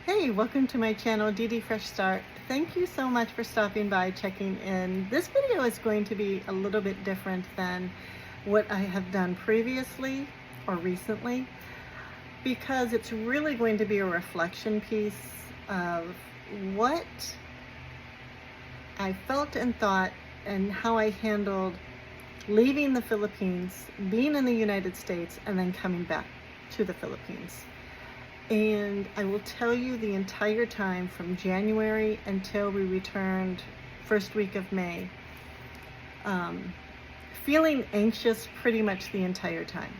Hey, welcome to my channel, DD.freshstart. Thank you so much for stopping by, checking in. This video is going to be a little bit different than what I have done previously or recently, because it's really going to be a reflection piece of what I felt and thought and how I handled leaving the Philippines, being in the United States, and then coming back to the Philippines. And I will tell you, the entire time from January until we returned first week of May, feeling anxious pretty much the entire time.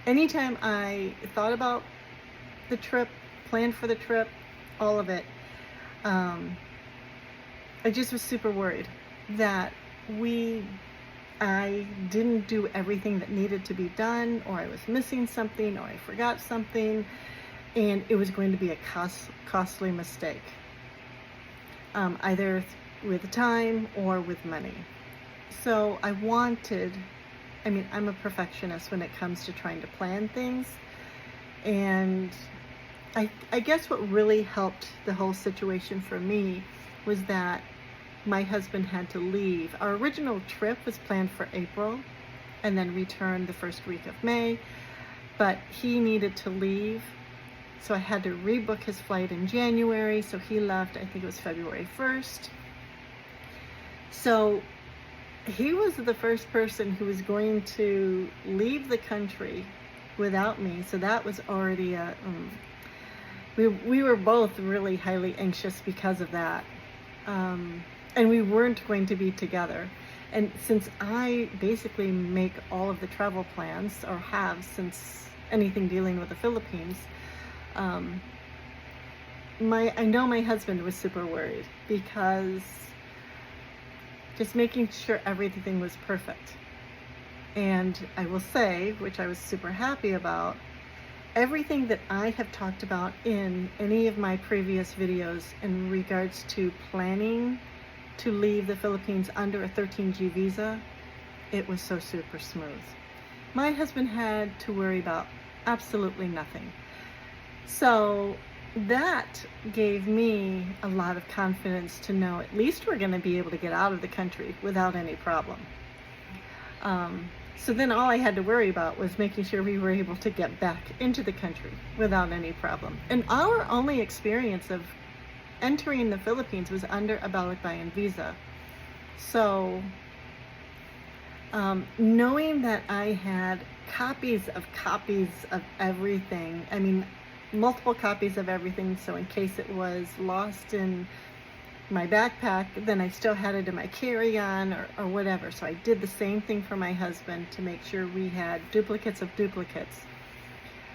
Anytime I thought about the trip, planned for the trip, all of it, I just was super worried that I didn't do everything that needed to be done, or I was missing something, or I forgot something, and it was going to be a costly mistake, either with time or with money. So I'm a perfectionist when it comes to trying to plan things, and I guess what really helped the whole situation for me was that my husband had to leave. Our original trip was planned for April and then return the first week of May, but he needed to leave, so I had to rebook his flight in January. So he left, I think it was February 1st. So he was the first person who was going to leave the country without me. So that was already we were both really highly anxious because of that. And we weren't going to be together. And since I basically make all of the travel plans, or have since anything dealing with the Philippines, I know my husband was super worried, because just making sure everything was perfect. And I will say, which I was super happy about, everything that I have talked about in any of my previous videos in regards to planning to leave the Philippines under a 13G visa, it was so super smooth. My husband had to worry about absolutely nothing. So that gave me a lot of confidence to know at least we're going to be able to get out of the country without any problem. So then all I had to worry about was making sure we were able to get back into the country without any problem. And our only experience of entering the Philippines was under a balikbayan visa. So knowing that I had copies of everything, multiple copies of everything, so in case it was lost in my backpack, then I still had it in my carry-on or whatever. So I did the same thing for my husband to make sure we had duplicates of duplicates.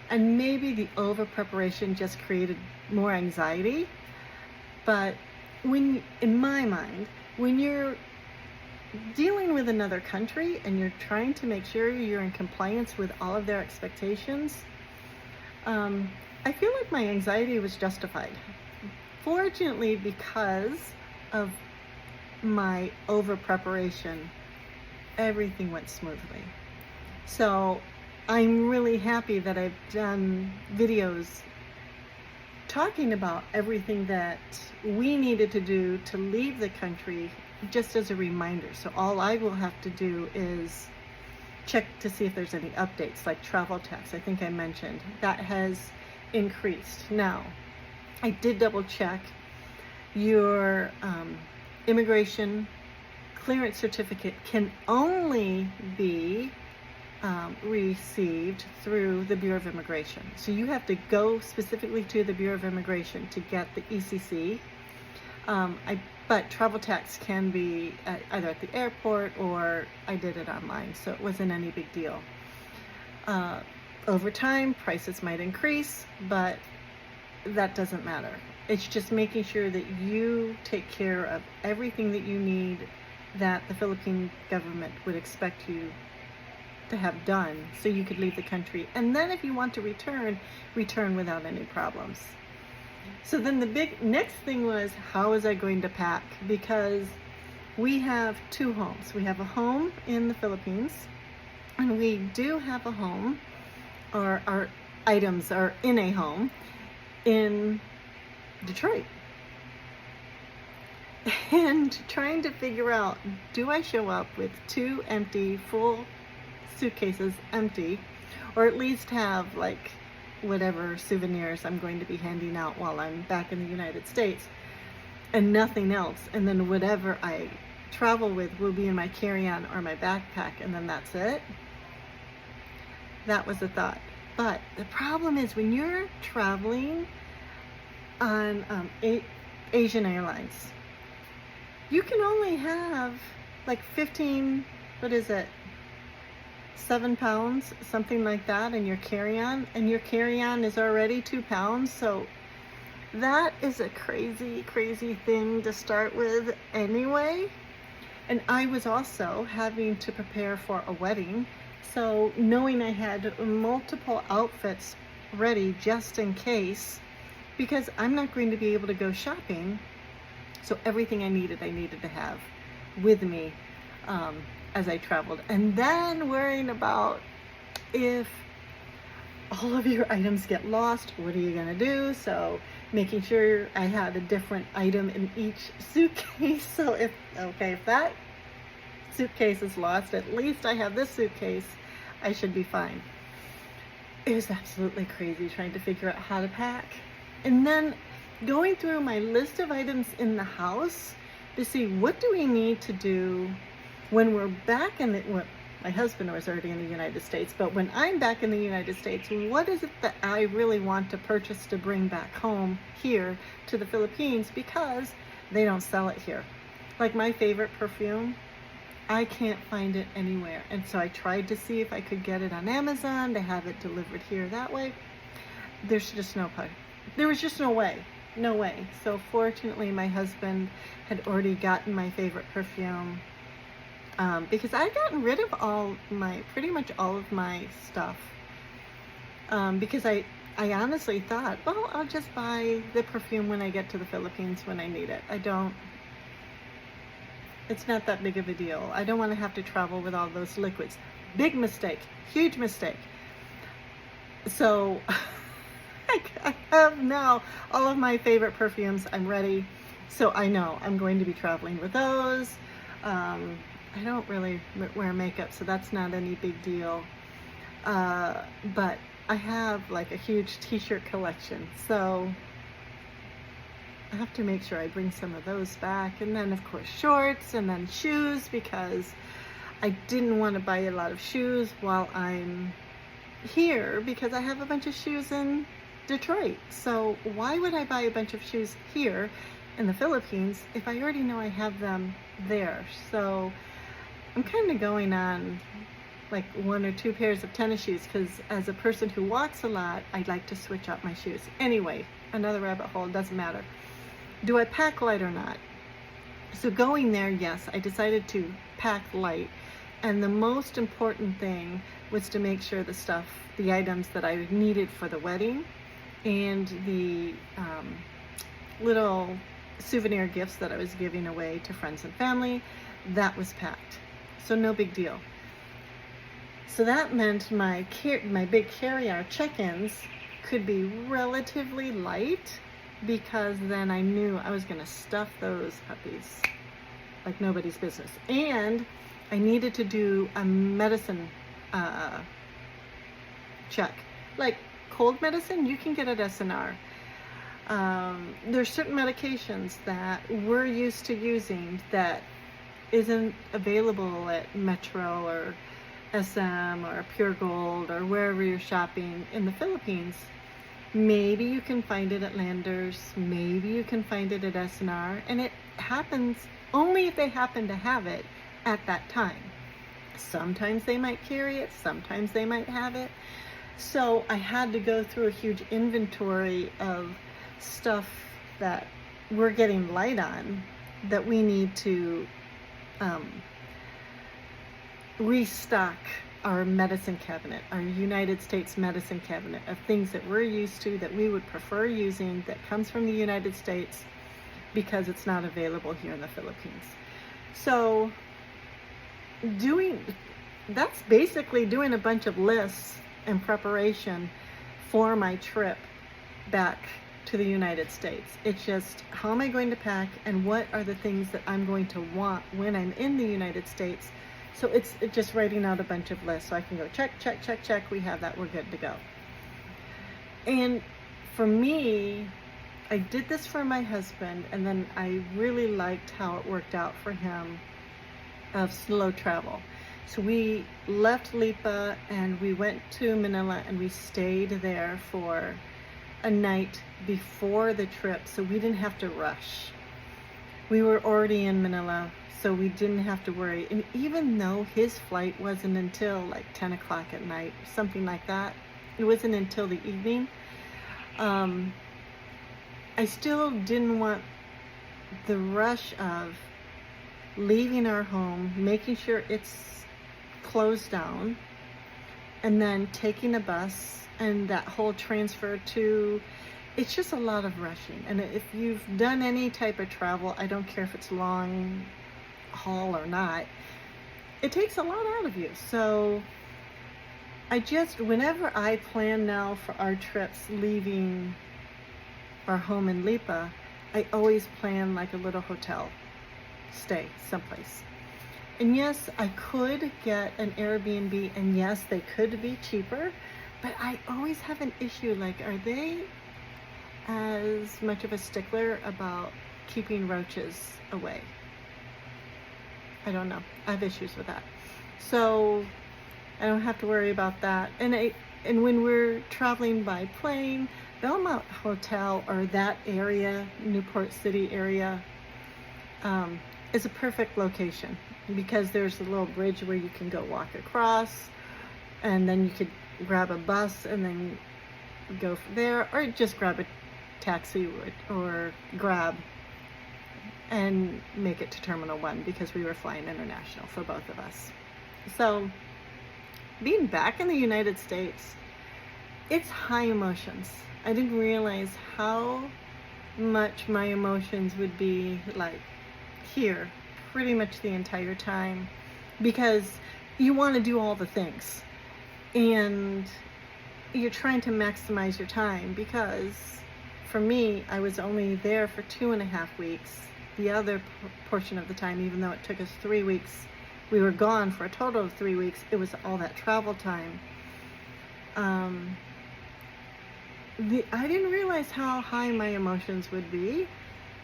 And maybe the over preparation just created more anxiety. But in my mind, when you're dealing with another country and you're trying to make sure you're in compliance with all of their expectations, I feel like my anxiety was justified. Fortunately, because of my over preparation, everything went smoothly. So I'm really happy that I've done videos talking about everything that we needed to do to leave the country, just as a reminder. So all I will have to do is check to see if there's any updates, like travel tax. I think I mentioned that has increased. Now, I did double check. Your immigration clearance certificate can only be received through the Bureau of Immigration. So you have to go specifically to the Bureau of Immigration to get the ECC. But travel tax can be either at the airport, or I did it online, so it wasn't any big deal. Over time, prices might increase, but that doesn't matter. It's just making sure that you take care of everything that you need, that the Philippine government would expect you to have done, so you could leave the country. And then if you want to return without any problems. So then the big next thing was, how was I going to pack? Because we have two homes. We have a home in the Philippines, and we do have a home, or our items are in a home in Detroit. And trying to figure out, do I show up with 2 empty, full suitcases empty, or at least have like whatever souvenirs I'm going to be handing out while I'm back in the United States, and nothing else, and then whatever I travel with will be in my carry-on or my backpack, and then that's it? That was a thought. But the problem is when you're traveling on Asian Airlines, you can only have like 15, 7 pounds, something like that in your carry-on, and your carry-on is already 2 pounds. So that is a crazy, crazy thing to start with anyway. And I was also having to prepare for a wedding. So knowing I had multiple outfits ready just in case, because I'm not going to be able to go shopping. So everything I needed to have with me as I traveled. And then worrying about if all of your items get lost, what are you gonna do? So making sure I had a different item in each suitcase. So if that suitcase is lost, at least I have this suitcase, I should be fine. It was absolutely crazy trying to figure out how to pack. And then going through my list of items in the house to see what do we need to do when we're back in the, well, my husband was already in the United States, but when I'm back in the United States, what is it that I really want to purchase to bring back home here to the Philippines, because they don't sell it here. Like my favorite perfume, I can't find it anywhere. And so I tried to see if I could get it on Amazon to have it delivered here that way. There was just no way. No way. So fortunately, my husband had already gotten my favorite perfume, because I had gotten rid of pretty much all of my stuff, because I honestly thought, well, I'll just buy the perfume when I get to the Philippines when I need it. It's not that big of a deal. I don't want to have to travel with all those liquids. Big mistake, huge mistake. So I have now all of my favorite perfumes. I'm ready. So I know I'm going to be traveling with those. I don't really wear makeup, so that's not any big deal. But I have like a huge t-shirt collection. So I have to make sure I bring some of those back. And then of course shorts, and then shoes, because I didn't want to buy a lot of shoes while I'm here, because I have a bunch of shoes in Detroit. So why would I buy a bunch of shoes here in the Philippines if I already know I have them there? So I'm kind of going on like 1 or 2 pairs of tennis shoes, because as a person who walks a lot, I like to switch up my shoes. Anyway, another rabbit hole, doesn't matter. Do I pack light or not? So going there, yes, I decided to pack light. And the most important thing was to make sure the items that I needed for the wedding and the little souvenir gifts that I was giving away to friends and family, that was packed. So no big deal. So that meant my big carry-on check-ins could be relatively light, because then I knew I was gonna stuff those puppies like nobody's business. And I needed to do a medicine check. Like cold medicine, you can get at SNR. There's certain medications that we're used to using that isn't available at Metro or SM or Pure Gold or wherever you're shopping in the Philippines. Maybe you can find it at Landers, maybe you can find it at SNR, and it happens only if they happen to have it at that time. Sometimes they might carry it, sometimes they might have it. So I had to go through a huge inventory of stuff that we're getting light on, that we need to restock our medicine cabinet, our United States medicine cabinet of things that we're used to, that we would prefer using, that comes from the United States, because it's not available here in the Philippines. So that's basically doing a bunch of lists in preparation for my trip back to the United States. It's just, how am I going to pack, and what are the things that I'm going to want when I'm in the United States? So it's just writing out a bunch of lists so I can go check, check, check, check. We have that. We're good to go. And for me, I did this for my husband, and then I really liked how it worked out for him of slow travel. So we left Lipa and we went to Manila, and we stayed there for a night before the trip, so we didn't have to rush. We were already in Manila, so we didn't have to worry. And even though his flight wasn't until like 10 o'clock at night, something like that, it wasn't until the evening, I still didn't want the rush of leaving our home, making sure it's closed down, and then taking a bus, and that whole transfer to, it's just a lot of rushing. And if you've done any type of travel, I don't care if it's long haul or not, it takes a lot out of you. So I just, whenever I plan now for our trips leaving our home in Lipa, I always plan like a little hotel stay someplace. And yes, I could get an Airbnb, and yes, they could be cheaper, but I always have an issue, like, are they as much of a stickler about keeping roaches away? I don't know. I have issues with that. So I don't have to worry about that. And when we're traveling by plane, Belmont Hotel, or that area, Newport City area, is a perfect location, because there's a little bridge where you can go walk across, and then you could grab a bus and then go from there, or just grab a taxi or grab and make it to Terminal 1, because we were flying international for both of us. So being back in the United States, it's high emotions. I didn't realize how much my emotions would be like here pretty much the entire time, because you want to do all the things and you're trying to maximize your time. Because for me, I was only there for 2.5 weeks. The other portion of the time, even though it took us 3 weeks, we were gone for a total of 3 weeks. It was all that travel time. I didn't realize how high my emotions would be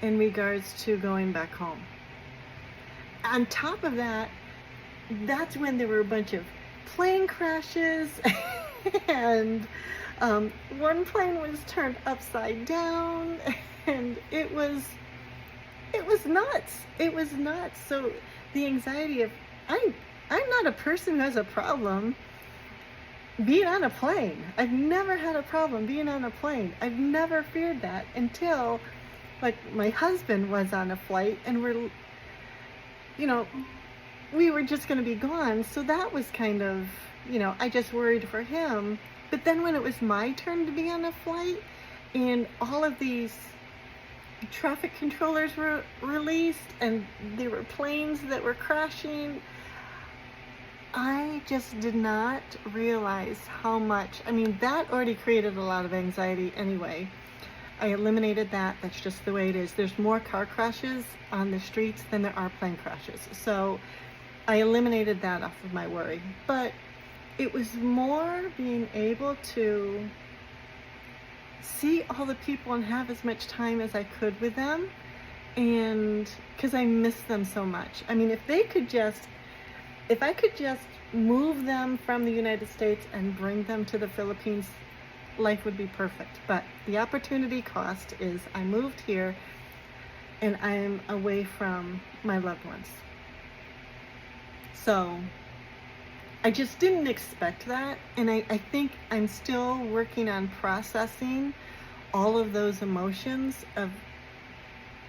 in regards to going back home. On top of that, that's when there were a bunch of plane crashes and one plane was turned upside down, and it was nuts. It was nuts. So the anxiety of, I'm not a person who has a problem being on a plane. I've never had a problem being on a plane. I've never feared that until, like, my husband was on a flight, and we were just going to be gone. So that was kind of, I just worried for him. But then when it was my turn to be on a flight, and all of these traffic controllers were released, and there were planes that were crashing, I just did not realize how much, that already created a lot of anxiety anyway. I eliminated that. That's just the way it is. There's more car crashes on the streets than there are plane crashes. So I eliminated that off of my worry. But it was more being able to see all the people and have as much time as I could with them, and because I miss them so much. If I could just move them from the United States and bring them to the Philippines, life would be perfect. But the opportunity cost is I moved here and I'm away from my loved ones. So I just didn't expect that. And I think I'm still working on processing all of those emotions of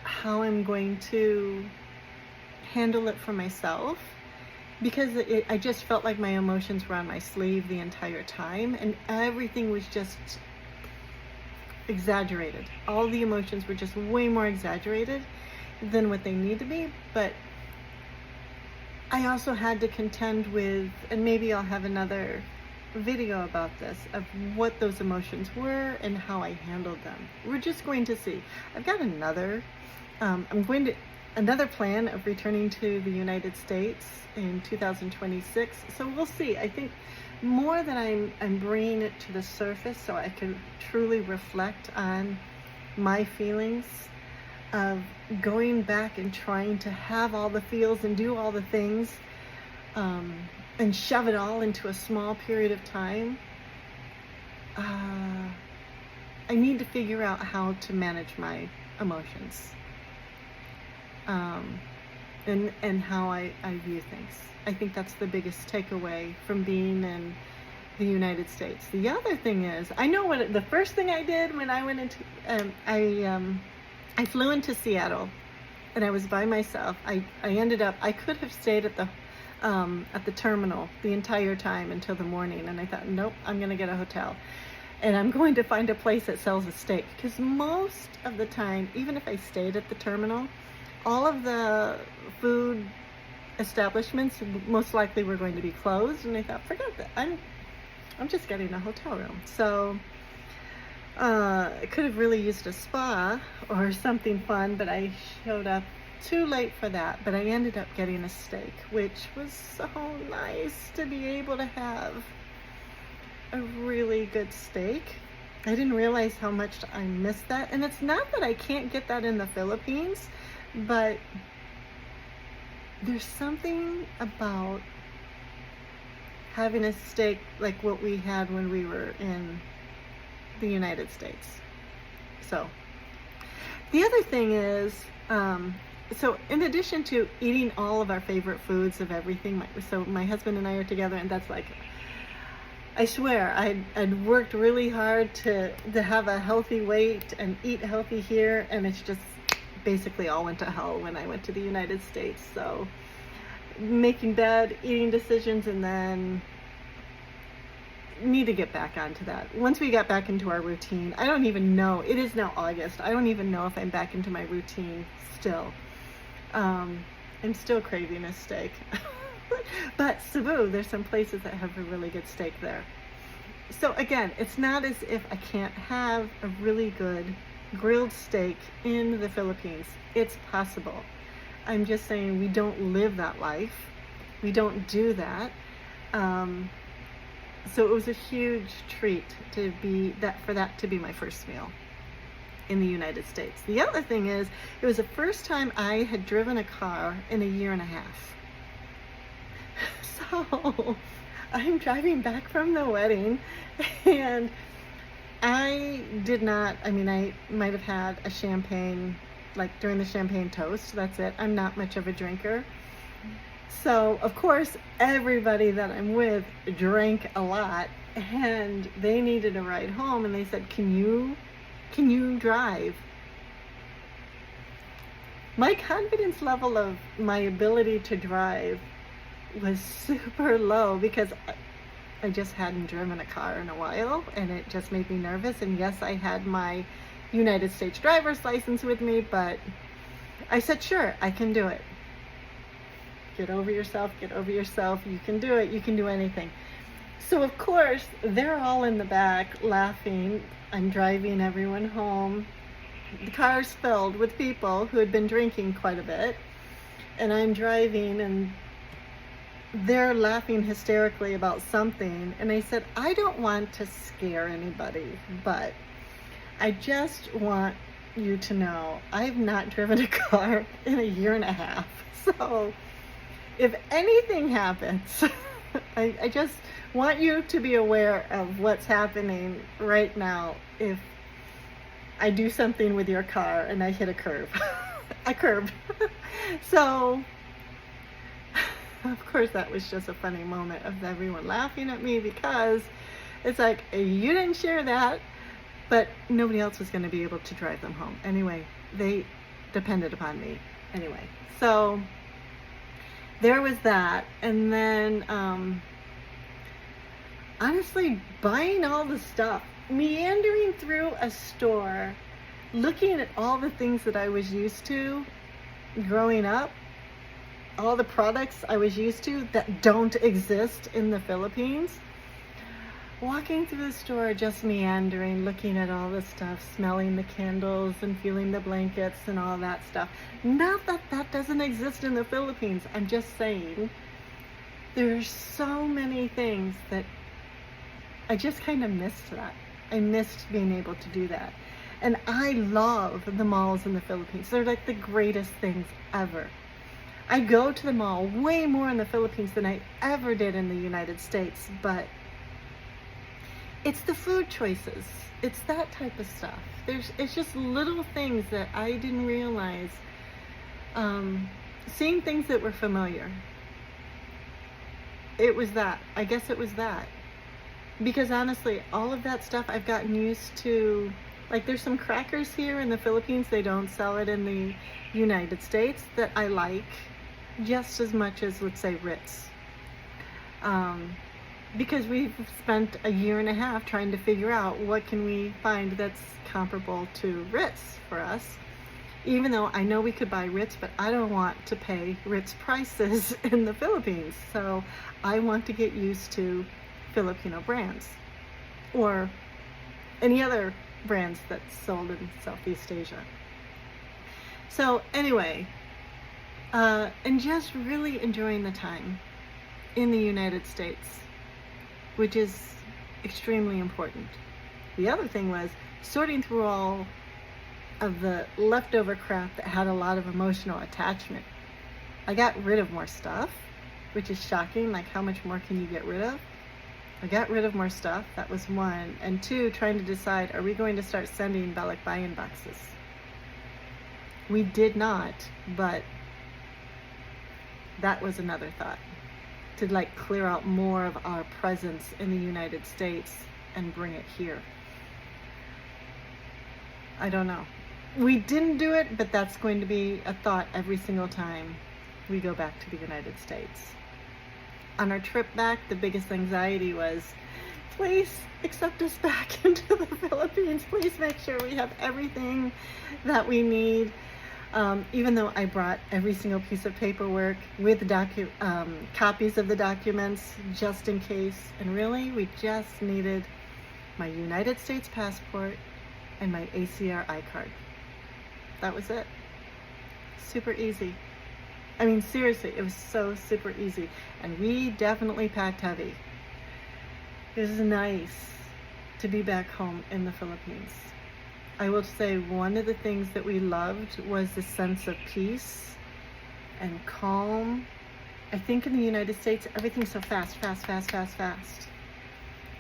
how I'm going to handle it for myself. Because I just felt like my emotions were on my sleeve the entire time, and everything was just exaggerated. All the emotions were just way more exaggerated than what they need to be. But I also had to contend with, and maybe I'll have another video about this, of what those emotions were and how I handled them. We're just going to see. I've got another plan of returning to the United States in 2026. So we'll see. I think more that I'm bringing it to the surface so I can truly reflect on my feelings of going back and trying to have all the feels and do all the things, and shove it all into a small period of time. I need to figure out how to manage my emotions, and how I view things. I think that's the biggest takeaway from being in the United States. The other thing is, I know what the first thing I did when I went into, I flew into Seattle, and I was by myself. I ended up, I could have stayed at the terminal the entire time until the morning, and I thought, nope, I'm gonna get a hotel, and I'm going to find a place that sells a steak, because most of the time, even if I stayed at the terminal, all of the food establishments most likely were going to be closed, and I thought, forget that, I'm just getting a hotel room. So I could have really used a spa or something fun, but I showed up too late for that. But I ended up getting a steak, which was so nice to be able to have a really good steak. I didn't realize how much I missed that. And it's not that I can't get that in the Philippines, but there's something about having a steak like what we had when we were in the United States. So the other thing is, so in addition to eating all of our favorite foods of everything, so my husband and I are together, and that's like, I swear, I'd worked really hard to have a healthy weight and eat healthy here, and it's just basically all went to hell when I went to the United States. So making bad eating decisions, and then need to get back onto that. Once we got back into our routine, I don't even know, it is now August, I don't even know if I'm back into my routine still. I'm still craving a steak. But Cebu, there's some places that have a really good steak there. So again, it's not as if I can't have a really good grilled steak in the Philippines. It's possible. I'm just saying we don't live that life. We don't do that. So it was a huge treat for that to be my first meal in the United States. The other thing is, it was the first time I had driven a car in a year and a half. So I'm driving back from the wedding, and I might have had a champagne, like during the champagne toast, that's it. I'm not much of a drinker. So, of course, everybody that I'm with drank a lot, and they needed a ride home, and they said, can you drive? My confidence level of my ability to drive was super low, because I just hadn't driven a car in a while, and it just made me nervous. And yes, I had my United States driver's license with me, but I said, sure, I can do it. Get over yourself, you can do it, you can do anything. So of course, they're all in the back laughing. I'm driving everyone home. The car's filled with people who had been drinking quite a bit, and I'm driving, and they're laughing hysterically about something. And I said, I don't want to scare anybody, but I just want you to know I've not driven a car in a year and a half. So if anything happens, I just want you to be aware of what's happening right now if I do something with your car and I hit a curb. A curb. So, of course, that was just a funny moment of everyone laughing at me, because it's like, you didn't share that, but nobody else was going to be able to drive them home. Anyway, they depended upon me. Anyway, so there was that. And then, honestly, buying all the stuff, meandering through a store, looking at all the things that I was used to growing up, all the products I was used to that don't exist in the Philippines. walking through the store, just meandering, looking at all the stuff, smelling the candles and feeling the blankets and all that stuff. Not that that doesn't exist in the Philippines. I'm just saying there's so many things that I just kind of missed that. I missed being able to do that. And I love the malls in the Philippines. They're like the greatest things ever. I go to the mall way more in the Philippines than I ever did in the United States, but it's the food choices. It's that type of stuff. It's just little things that I didn't realize. Seeing things that were familiar. It was that. I guess it was that. Because honestly, all of that stuff I've gotten used to. Like, there's some crackers here in the Philippines. They don't sell it in the United States that I like just as much as, let's say, Ritz. Because we've spent a year and a half trying to figure out what can we find that's comparable to Ritz for us. Even though I know we could buy Ritz, but I don't want to pay Ritz prices in the Philippines. So I want to get used to Filipino brands or any other brands that's sold in Southeast Asia. So anyway, and just really enjoying the time in the United States, which is extremely important. The other thing was sorting through all of the leftover crap that had a lot of emotional attachment. I got rid of more stuff, which is shocking. Like, how much more can you get rid of? I got rid of more stuff. That was one. And two, trying to decide, are we going to start sending balikbayan boxes? We did not, but that was another thought. To like clear out more of our presence in the United States and bring it here. I don't know. We didn't do it, but that's going to be a thought every single time we go back to the United States. On our trip back, the biggest anxiety was, please accept us back into the Philippines. Please make sure we have everything that we need. Even though I brought every single piece of paperwork with copies of the documents just in case. And really, we just needed my United States passport and my ACR iCard. That was it. Super easy. I mean, seriously, it was so super easy. And we definitely packed heavy. It was nice to be back home in the Philippines. I will say one of the things that we loved was the sense of peace and calm. I think in the United States, everything's so fast.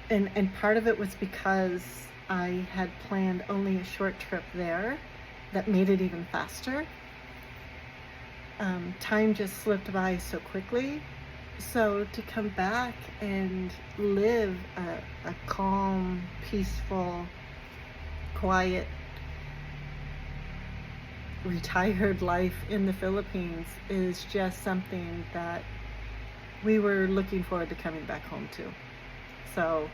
And part of it was because I had planned only a short trip there that made it even faster. Time just slipped by so quickly. So to come back and live a calm, peaceful, quiet, retired life in the Philippines is just something that we were looking forward to coming back home to. So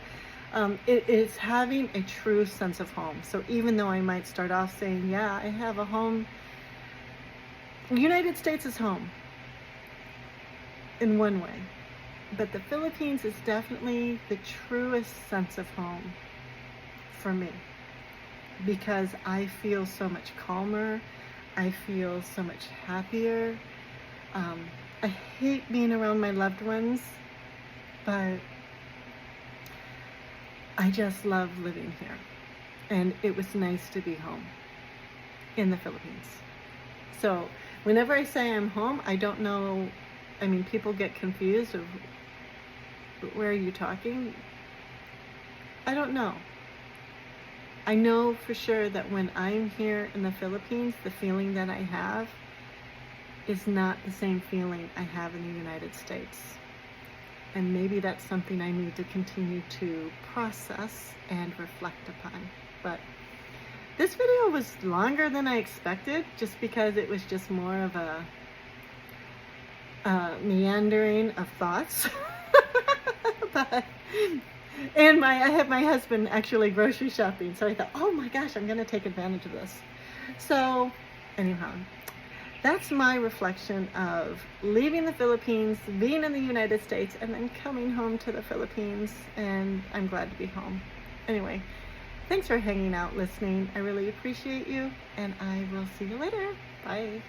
it is having a true sense of home. So even though I might start off saying, yeah, I have a home, the United States is home in one way, but the Philippines is definitely the truest sense of home for me, because I feel so much calmer. I feel so much happier. I hate being around my loved ones, but I just love living here. And it was nice to be home in the Philippines. So whenever I say I'm home, I don't know. I mean, people get confused of where are you talking? I don't know. I know for sure that when I'm here in the Philippines, the feeling that I have is not the same feeling I have in the United States. And maybe that's something I need to continue to process and reflect upon. But this video was longer than I expected, just because it was just more of a meandering of thoughts. And I have my husband actually grocery shopping, so I thought, oh my gosh, I'm going to take advantage of this. So anyhow, that's my reflection of leaving the Philippines, being in the United States, and then coming home to the Philippines, and I'm glad to be home. Anyway, thanks for hanging out, listening. I really appreciate you, and I will see you later. Bye.